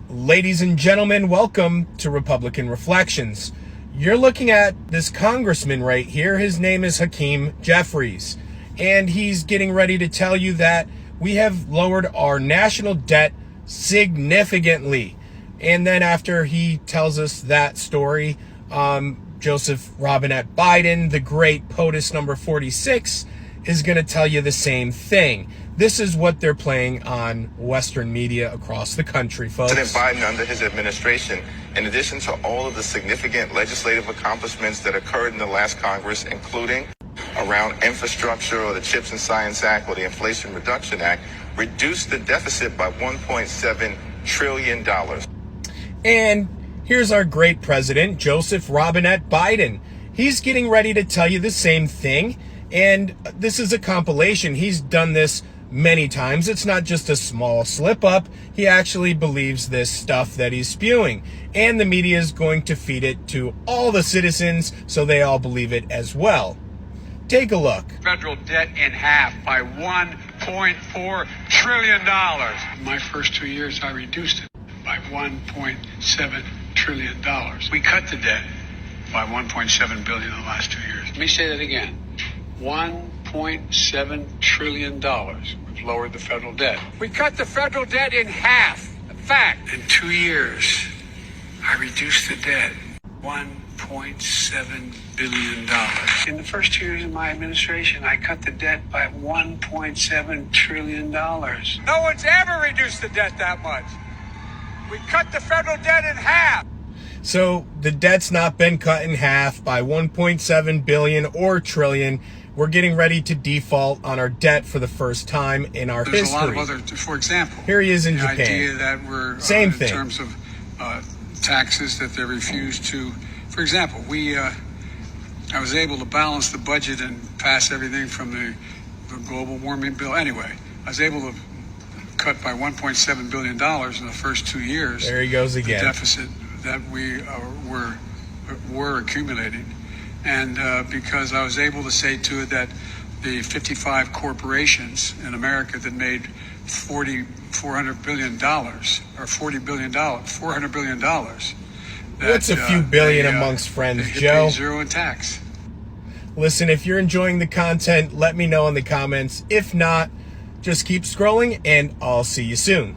Ladies and gentlemen, welcome to Republican Reflections. You're looking at this congressman right here. His name is Hakeem Jeffries, and he's getting ready to tell you that we have lowered our national debt significantly. And then after he tells us that story, Joseph Robinette Biden, the great POTUS number 46, is going to tell you the same thing. This is what they're playing on Western media across the country, folks. President Biden, under his administration, in addition to all of the significant legislative accomplishments that occurred in the last Congress, including around infrastructure or the CHIPS and Science Act or the Inflation Reduction Act, reduced the deficit by $1.7 trillion. And here's our great president, Joseph Robinette Biden. He's getting ready to tell you the same thing. And this is a compilation. He's done this many times. It's not just a small slip up. He actually believes this stuff that he's spewing. And the media is going to feed it to all the citizens so they all believe it as well. Take a look. Federal debt in half by $1.4 trillion. In my first 2 years, I reduced it by $1.7 trillion. We cut the debt by $1.7 billion in the last 2 years. Let me say that again. $1.7 trillion. We've lowered the federal debt. We cut the federal debt in half. A fact. In 2 years, I reduced the debt $1.7 billion. In the first 2 years of my administration, I cut the debt by $1.7 trillion. No one's ever reduced the debt that much. We cut the federal debt in half. So the debt's not been cut in half by 1.7 billion or trillion. We're getting ready to default on our debt for the first time in our history. There's a lot of other, for example, here he is in Japan. The idea Japan. that we're Same in thing. terms of taxes that they refuse to. For example, I was able to balance the budget and pass everything from the global warming bill. Anyway, I was able to cut by $1.7 billion in the first 2 years. There he goes again. The deficit that we were accumulating. And because I was able to say to it that the 55 corporations in America that made $400 billion, What's a few billion amongst friends, Joe? Zero in tax. Listen, if you're enjoying the content, let me know in the comments. If not, just keep scrolling and I'll see you soon.